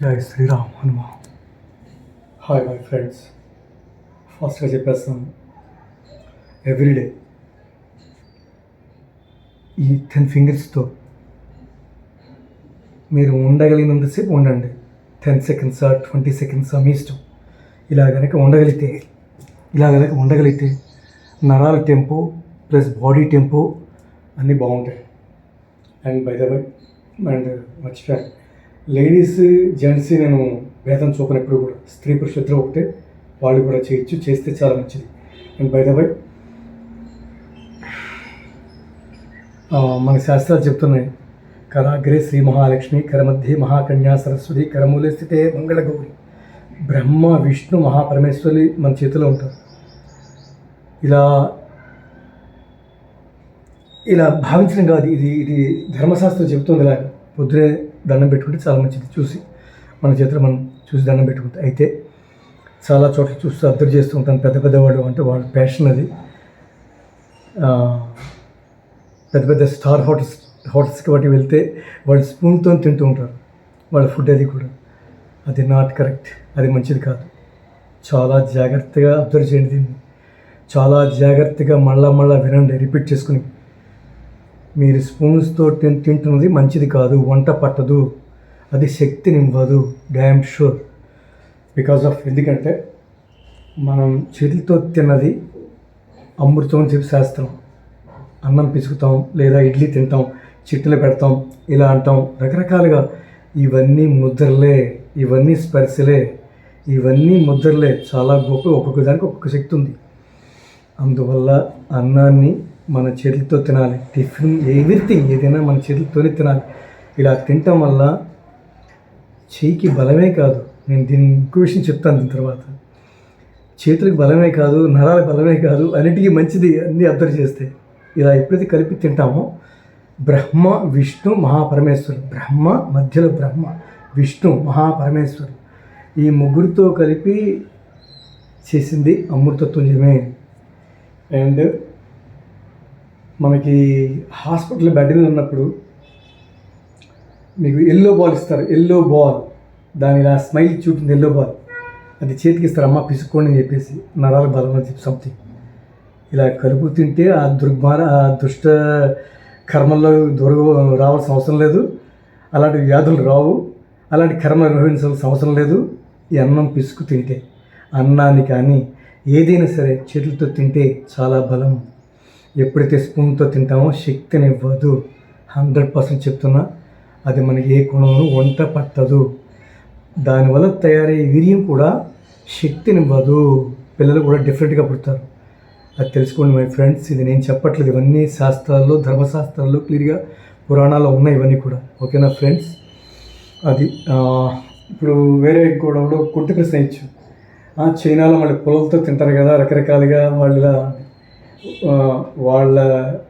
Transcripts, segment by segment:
జై Shriram Hanuma. Hi my friends, ఫాస్ట్గా చెప్పేస్తాను. ఎవ్రీడే ఈ 10 ఫింగర్స్తో మీరు ఉండగలిగినంతసేపు ఉండండి. 10 సెకండ్సా 20 సెకండ్సా మీ ఇష్టం. ఇలా కనుక ఉండగలిగితే నరాల టెంపో ప్లస్ బాడీ టెంపో అన్నీ బాగుంటాయి. And by the way and మర్చిపోయాను, లేడీస్ జెంట్స్ నేను భేదం చూపను. ఎప్పుడు కూడా స్త్రీ పురుషులు ఇద్దరు ఒకటే, వాళ్ళు కూడా చేయొచ్చు, చేస్తే చాలా మంచిది. అండ్ బై ద వే మన శాస్త్రాలు చెప్తున్నాయి, కరాగ్రే శ్రీ మహాలక్ష్మి, కరమధ్యే మహాకన్యా సరస్వతి, కరమూలే స్థితే మంగళగౌరి. బ్రహ్మ విష్ణు మహాపరమేశ్వరి మన చేతిలో ఉంటారు. ఇలా భావించడం కాదు, ఇది ధర్మశాస్త్రం చెబుతుంది. ఇలా పొద్దునే దండం పెట్టుకుంటే చాలా మంచిది. చూసి మన చేతిలో మనం చూసి దండం పెట్టుకుంటే. అయితే చాలా చోట్ల చూస్తూ అబ్జర్వ్ చేస్తూ ఉంటాను, పెద్ద పెద్దవాళ్ళు అంటే వాళ్ళ ప్యాషన్ అది. పెద్ద పెద్ద స్టార్ హోటల్స్కి వాటికి వెళ్తే వాళ్ళు స్పూన్తో తింటూ ఉంటారు వాళ్ళ ఫుడ్. అది కూడా అది నాట్ కరెక్ట్, అది మంచిది కాదు. చాలా జాగ్రత్తగా అబ్జర్వ్ చేయండి దీన్ని, చాలా జాగ్రత్తగా మళ్ళా వినండి, రిపీట్ చేసుకుని. మీరు స్పూన్స్తో తింటున్నది మంచిది కాదు, వంట పట్టదు, అది శక్తినివ్వదు, డ్యామ్ షూర్. బికాజ్ ఆఫ్, ఎందుకంటే మనం చేతులతో తిన్నది అమృతం అని చెప్పి శాస్త్రం. అన్నం పిసుకుతాం, లేదా ఇడ్లీ తింటాం, చిట్టులు పెడతాం, ఇలా అంటాం రకరకాలుగా. ఇవన్నీ ముద్రలే, ఇవన్నీ స్పర్శలే, ఇవన్నీ ముద్రలే. చాలా గొప్ప, ఒక్కొక్క దానికి ఒక్కొక్క శక్తి ఉంది. అందువల్ల అన్నాన్ని మన చేతులతో తినాలి. టిఫిన్ ఎవ్రీథింగ్ ఏదైనా మన చేతులతోనే తినాలి. ఇలా తినటం వల్ల చేయికి బలమే కాదు, నేను దీని ఇంకో విషయం చెప్తాను దీని తర్వాత. చేతులకు బలమే కాదు, నరాలకు బలమే కాదు, అన్నిటికీ మంచిది. అన్నీ అబ్జర్వ్ చేస్తే ఇలా ఎప్పుడైతే కలిపి తింటామో, బ్రహ్మ విష్ణు మహాపరమేశ్వరు, బ్రహ్మ మధ్యలో బ్రహ్మ విష్ణు మహాపరమేశ్వరు, ఈ ముగ్గురితో కలిపి చేసింది అమృతతుల్యమే. అండ్ మనకి హాస్పిటల్ బెడ్ మీద ఉన్నప్పుడు మీకు ఎల్లో బాల్ ఇస్తారు, ఎల్లో బాల్, దాని ఇలా స్మైల్ చూపుతుంది ఎల్లో బాల్, అది చేతికి ఇస్తారు, అమ్మ పిసుక్కోండి అని చెప్పేసి, నరాల బలం అని చెప్పి సంథింగ్. ఇలా కలుపు తింటే ఆ దుష్ట కర్మల్లో రావాల్సిన అవసరం లేదు, అలాంటి వ్యాధులు రావు, అలాంటి కర్మ అనుభవించాల్సిన అవసరం లేదు. ఈ అన్నం పిసుకు తింటే, అన్నాన్ని కానీ ఏదైనా సరే చేతులతో తింటే చాలా బలం. ఎప్పుడైతే స్పూన్తో తింటామో శక్తినివ్వదు, 100% చెప్తున్నా. అది మనకి ఏ గుణము వంట పట్టదు. దానివల్ల తయారయ్యే వీర్యం కూడా శక్తినివ్వదు. పిల్లలు కూడా డిఫరెంట్గా పుడతారు. అది తెలుసుకోండి మై ఫ్రెండ్స్. ఇది నేను చెప్పట్లేదు, ఇవన్నీ శాస్త్రాల్లో, ధర్మశాస్త్రాల్లో క్లియర్గా పురాణాల్లో ఉన్నాయి ఇవన్నీ కూడా. ఓకేనా ఫ్రెండ్స్? అది ఇప్పుడు వేరే కూడా కొట్టి ప్రశ్న ఇచ్చు, చైనాలో మళ్ళీ పొలంతో తింటారు కదా రకరకాలుగా. వాళ్ళ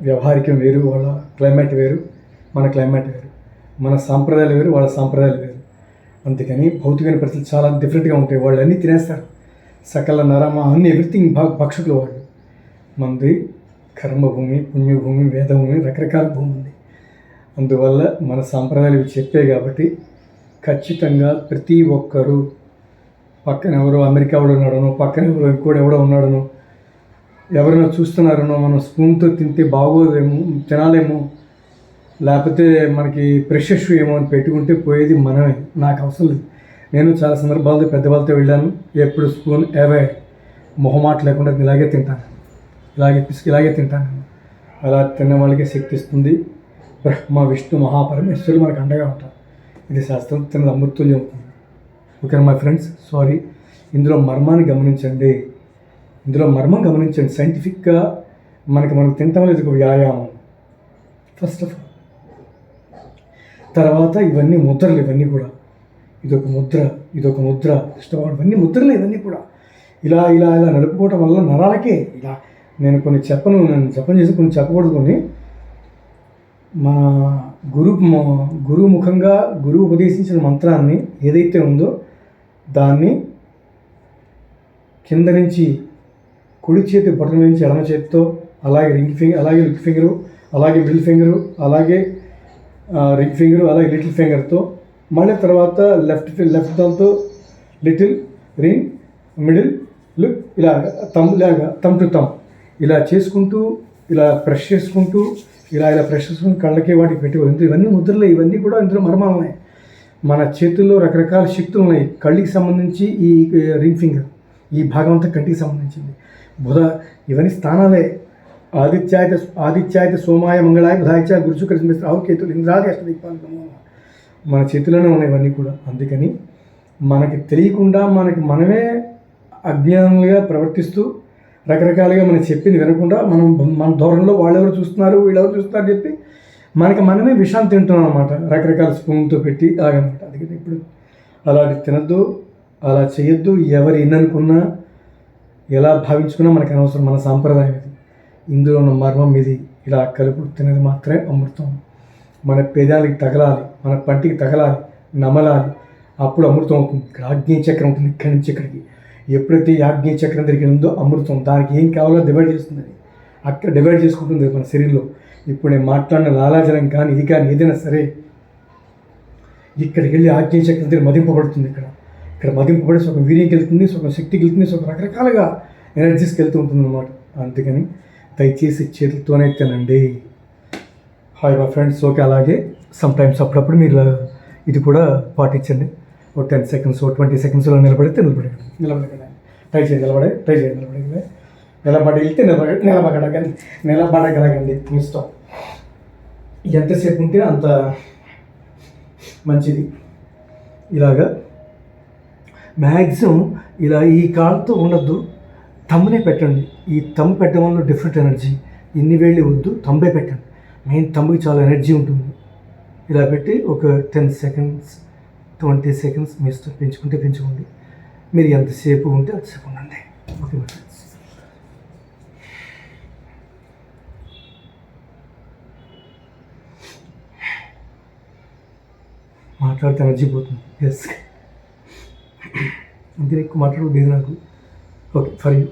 వ్యవహారికం వేరు, వాళ్ళ క్లైమేట్ వేరు, మన క్లైమేట్ వేరు, మన సాంప్రదాయాలు వేరు, వాళ్ళ సాంప్రదాయాలు వేరు. అందుకని భౌతికమైన పరిస్థితులు చాలా డిఫరెంట్గా ఉంటాయి. వాళ్ళు అన్నీ తినేస్తారు, సకల నరమ అన్ని ఎవ్రీథింగ్ భక్షకులు వాళ్ళు. మనది కర్మభూమి, పుణ్యభూమి, వేదభూమి, రకరకాల భూమి ఉంది. అందువల్ల మన సాంప్రదాయాలు ఇవి చెప్పే కాబట్టి ఖచ్చితంగా ప్రతి ఒక్కరూ, పక్కన ఎవరో అమెరికా వాడు ఉన్నాడనో, పక్కన ఎవరో ఇంకోటి ఎవడో ఉన్నాడనో, ఎవరైనా చూస్తున్నారనో, మనం స్పూన్తో తింటే బాగోదేమో, తినాలేమో, లేకపోతే మనకి ప్రెషర్ షూ ఏమో అని పెట్టుకుంటే పోయేది మనమే. నాకు అవసరం లేదు. నేను చాలా సందర్భాలతో పెద్దవాళ్ళతో వెళ్ళాను. ఎప్పుడు స్పూన్ అవాయిడ్, మొహమాట లేకుండా ఇలాగే తింటాను, ఇలాగే తింటాను. అలా తిన్న వాళ్ళకి శక్తి ఇస్తుంది. బ్రహ్మ విష్ణు మహాపరమేశ్వరులు మనకు అండగా ఉంటారు. ఇది శాస్త్రం తిన్నది అమృతుల్యం అవుతుంది. Okay my friends, sorry. ఇందులో మర్మాన్ని గమనించండి, సైంటిఫిక్గా మనం తింటాం లేదు, ఒక వ్యాయామం ఫస్ట్ ఆఫ్ ఆల్. తర్వాత ఇవన్నీ ముద్రలు, ఇవన్నీ కూడా ఇదొక ముద్ర ఇష్టపడ, ఇవన్నీ ముద్రలు, ఇవన్నీ కూడా ఇలా నడుపుకోవటం వల్ల నరాలకే. ఇలా నేను జపం చేసి కొన్ని చెప్పకూడదు. కొన్ని మన గురువు ముఖంగా గురువు ఉపదేశించిన మంత్రాన్ని ఏదైతే ఉందో దాన్ని కింద నుంచి కుడి చేతి బటన్ నుంచి ఎడమ చేతితో, అలాగే రింగ్ ఫింగర్, అలాగే లిక్ ఫింగరు, అలాగే మిడిల్ ఫింగరు, అలాగే రింగ్ ఫింగరు, అలాగే లిటిల్ ఫింగర్తో మళ్ళీ తర్వాత లెఫ్ట్ దాంతో లిటిల్ రింగ్ మిడిల్ లుక్ ఇలాగ థమ్ టు థమ్ ఇలా చేసుకుంటూ ఇలా ప్రెష్ చేసుకుంటూ ఇలా ప్రెష్ చేసుకుంటూ కళ్ళకి వాటికి పెట్టుకోవాలి. ఇవన్నీ ముద్రలే, ఇవన్నీ కూడా ఇందులో మర్మాలు ఉన్నాయి. మన చేతుల్లో రకరకాల శక్తులు ఉన్నాయి. కళ్ళకి సంబంధించి ఈ రింగ్ ఫింగర్, ఈ భాగం అంతా కంటికి సంబంధించింది. బుధ, ఇవన్నీ స్థానాలే. ఆదిత్యాయత సోమాయ మంగళాయ బుధాయ గురుశుక్ర రాహు కేతులు ఇంద్రాది అష్టదిక్పాలకము మన చేతిలోనే ఉన్నాయి ఇవన్నీ కూడా. అందుకని మనకి తెలియకుండా మనమే అజ్ఞానులుగా ప్రవర్తిస్తూ రకరకాలుగా మనం చెప్పింది వినకుండా మన ధోరణిలో వాళ్ళెవరు చూస్తున్నారు వీళ్ళెవరు చూస్తున్నారు చెప్పి మనమే విషాన్ని తింటున్నాం అనమాట. రకరకాల స్పూన్తో పెట్టి ఆగనమాట. అందుకని ఇప్పుడు అలాంటి తినద్దు, అలా చేయొద్దు. ఎవరు ఎన్ననుకున్నా ఎలా భావించుకున్నా మనకు అనవసరం. మన సాంప్రదాయం ఇది. ఇందులో ఉన్న మర్మం ఇది. ఇలా కలుపు తినేది మాత్రమే అమృతం. మన పేదాలకి తగలాలి, మన పంటికి తగలాలి, నమలాలి, అప్పుడు అమృతం అవుతుంది. ఇక్కడ ఆగ్నేయ చక్రం ఉంటుంది, ఇక్కడి నుంచి ఇక్కడికి. ఎప్పుడైతే ఈ ఆగ్నేయ చక్రం దగ్గర ఉందో అమృతం, దానికి ఏం కావాలో డివైడ్ చేస్తుంది. అక్కడ డివైడ్ చేసుకుంటుంది మన శరీరంలో. ఇప్పుడు నేను మాట్లాడిన లాలాజలం కానీ ఇది కానీ ఏదైనా సరే ఇక్కడికి వెళ్ళి ఆగ్నేయ చక్రం దగ్గర మదింపబడుతుంది. ఇక్కడ మదింపబడి సొంత వీర్యంకి వెళ్తుంది, సొంత శక్తికి వెళ్తుంది, సొంత రకరకాలుగా ఎనర్జీస్కి వెళ్తూ ఉంటుంది అన్నమాట. అందుకని దయచేసి చేతులతోనే తినండి. హాయ్ మా ఫ్రెండ్స్. ఓకే, అలాగే సమ్టైమ్స్ అప్పుడప్పుడు మీరు ఇది కూడా పాటించండి. ఓ 10 సెకండ్స్ 20 సెకండ్స్లో నిలబడితే నిలబడకండి. ట్రై చేయండి నిలబడగలగండి మీ ఇష్టం. ఎంతసేపు ఉంటే అంత మంచిది. ఇలాగా మ్యాక్సిమం ఇలా ఈ కాళ్ళతో ఉండద్దు, తమ్మునే పెట్టండి. ఈ తమ్ము పెట్టడం వల్ల డిఫరెంట్ ఎనర్జీ. ఇన్ని వేళ్ళు వద్దు, తమ్మే పెట్టండి. మెయిన్ తమ్ముకి చాలా ఎనర్జీ ఉంటుంది. ఇలా పెట్టి ఒక 10 సెకండ్స్ 20 సెకండ్స్ మీ ఇష్టం పెంచుకోండి. మీరు ఎంతసేపు ఉంటే అంతసేపు ఉండండి. Okay my friends. మాట్లాడితే ఎనర్జీ పోతుంది. ఎస్, అంతే ఎక్కువ మాట్లాడదు నాకు. Okay, for you.